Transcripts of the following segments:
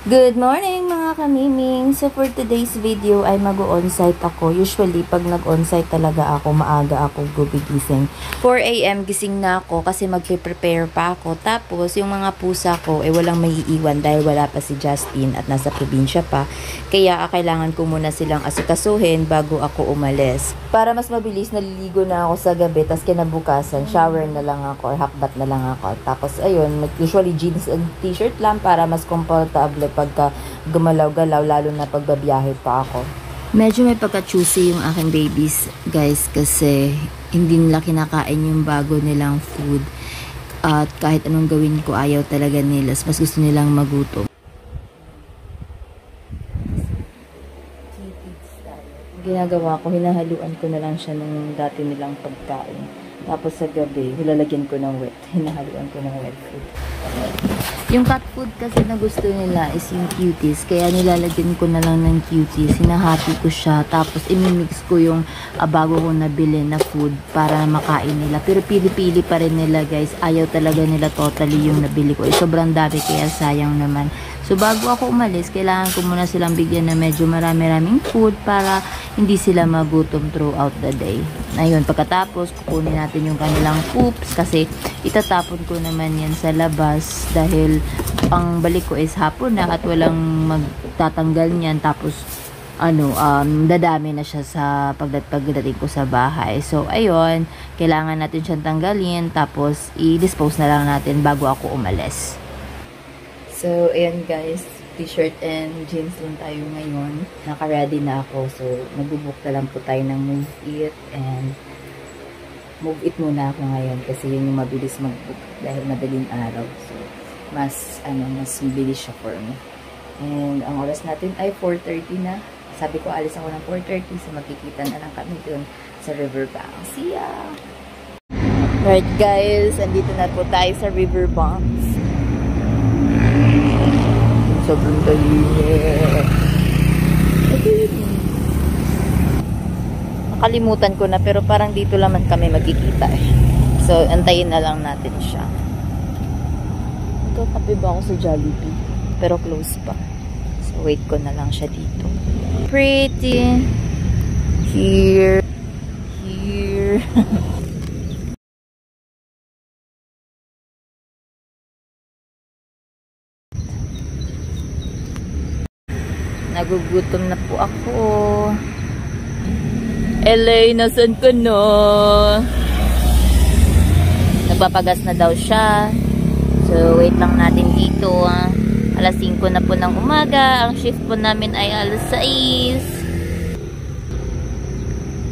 Good morning mga kamiming! So for today's video ay mag-on-site ako. Usually pag nag-on-site talaga ako, maaga ako gumigising. 4 AM gising na ako kasi magpe-prepare pa ako. Tapos yung mga pusa ko walang maiiwan dahil wala pa si Justin at nasa probinsya pa. Kaya kailangan ko muna silang asikasuhin bago ako umalis. Para mas mabilis, naliligo na ako sa gabi, tas kinabukasan shower na lang ako or half bath na lang ako. Tapos ayun, usually jeans and t-shirt lang para mas komportable pagka gumalaw-galaw, lalo na pagbabiyahe pa ako. Medyo may pagka-choosy yung aking babies, guys, kasi hindi nila kinakain yung bago nilang food. At kahit anong gawin ko, ayaw talaga nila. Mas gusto nilang magutom. Ginagawa ko, hinahaluan ko na lang siya ng dati nilang pagkain. Tapos sa gabi, hilalagyan ko ng wet. Hinahaluan ko ng wet food. Yung cat food kasi na gusto nila is yung cuties. Kaya nilalagyan ko na lang ng cuties. Hinahati ko siya. Tapos imimix ko yung bago ko nabili na food para makain nila. Pero pili-pili pa rin nila, guys. Ayaw talaga nila totally yung nabili ko. Sobrang dami kaya sayang naman. So bago ako umalis, kailangan ko muna silang bigyan na medyo marami-raming food para hindi sila magutom throughout the day. Ayun, pagkatapos kukunin natin yung kanilang poops kasi itatapon ko naman yan sa labas dahil ang balik ko is hapon na at walang magtatanggal niyan. Tapos dadami na siya sa pagdating ko sa bahay. So ayun, kailangan natin siyang tanggalin tapos i-dispose na lang natin bago ako umalis. So, ayan guys, t-shirt and jeans lang tayo ngayon. Naka-ready na ako. So, magbubook na lang po tayo ng Move It. And Move It muna ako ngayon kasi yun yung mabilis mag-book dahil madaling araw. So, mas mabilis siya for me. And ang oras natin ay 4:30 na. Sabi ko, alis ako ng 4:30. So, magkikita na lang kami dun sa Riverbank. See ya! Right guys, andito na po tayo sa Riverbank. Sobrang talinit. Nakalimutan ko na pero parang dito naman kami magkikita eh. So, antayin na lang natin siya. Magkakape ba ako sa Jollibee? Pero close pa. So, wait ko na lang siya dito. Pretty. Here. Here. Nagugutom na po ako. LA, nasan ka na? Nagpapagas na daw siya. So, wait lang natin dito. Alas 5 na po ng umaga. Ang shift po namin ay alas 6.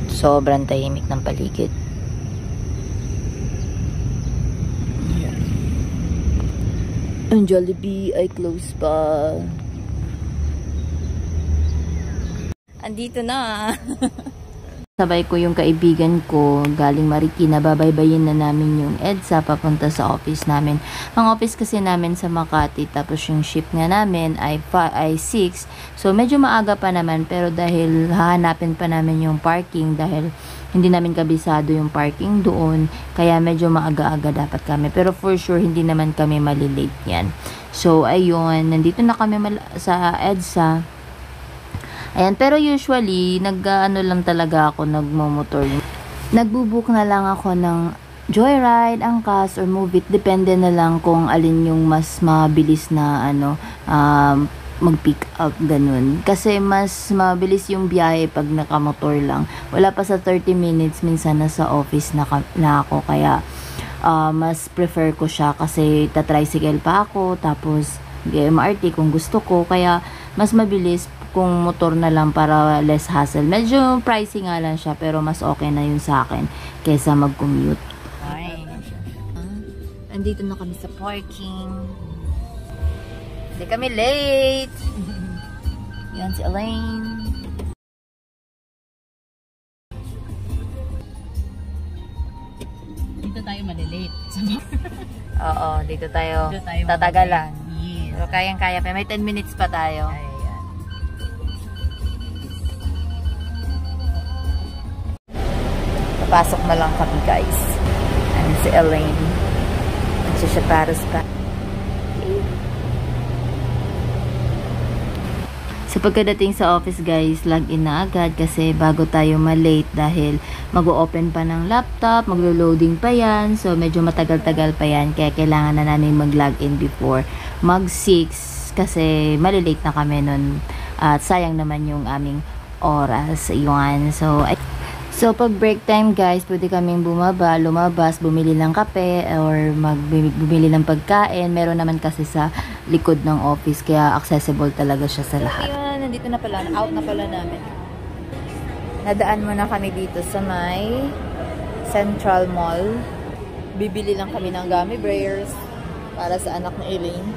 Sobrang tahimik ng paligid. Ang Jollibee ay close pa. Andito na. Sabay ko yung kaibigan ko galing Marikina. Babaybayin na namin yung EDSA papunta sa office namin. Ang office kasi namin sa Makati. Tapos yung shift nga namin ay 6. So medyo maaga pa naman. Pero dahil hahanapin pa namin yung parking. Dahil hindi namin kabisado yung parking doon. Kaya medyo maaga-aga dapat kami. Pero for sure hindi naman kami malilate yan. So ayun. Nandito na kami sa EDSA. Ayan, pero usually, lang talaga ako nagmomotor. Nagbubook na lang ako ng Joyride, Angkas, or Move It. Depende na lang kung alin yung mas mabilis na mag-pick up, ganun. Kasi mas mabilis yung biyahe pag nakamotor lang. Wala pa sa 30 minutes, minsan nasa office na ako. Kaya, mas prefer ko siya kasi tatricycle pa ako. Tapos, MRT kung gusto ko. Kaya, mas mabilis kung motor na lang para less hassle. Medyo pricey nga lang siya pero mas okay na yun sa akin kaysa mag-commute. Andito na kami sa parking. Hindi kami late. Yan si Elaine. Dito tayo malilate. Oo, dito tayo tatagalan. Yes. Pero kayang-kaya pa. May 10 minutes pa tayo. Pasok na lang kami, guys. And si Elaine. Nagsisyaparos pa. So pagkadating sa office guys, log in na agad kasi bago tayo malate dahil mag-o-open pa ng laptop, maglo-loading pa yan. So medyo matagal-tagal pa yan kaya kailangan na namin mag-log in before mag 6 kasi malilate na kami nun at sayang naman yung aming oras. Yun. So pag break time guys, pwede kaming bumaba, lumabas, bumili ng kape or bumili ng pagkain. Meron naman kasi sa likod ng office kaya accessible talaga siya sa lahat. Ayun, nandito na pala, out na pala namin. Nadaan muna kami dito sa may Central Mall. Bibili lang kami ng gummy bears para sa anak ni Elaine.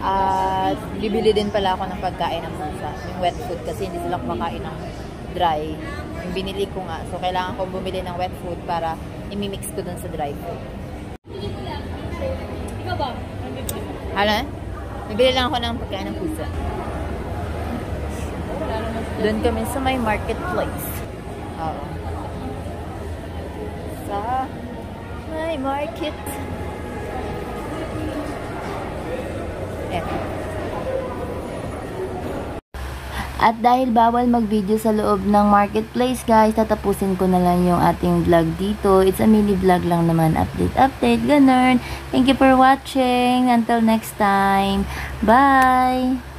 At bibili din pala ako ng pagkain ng pusa, yung wet food kasi hindi sila kumakain ng dry. Yung binili ko nga, so kailangan ko bumili ng wet food para imimix ko dun sa dry food. Hala? Bibili lang ako ng pagkain ng pusa. Doon kami sa may marketplace. Oo. Sa may market. At dahil bawal mag-video sa loob ng marketplace guys, tatapusin ko na lang yung ating vlog dito. It's a mini vlog lang naman, update, ganun. Thank you for watching. Until next time. Bye!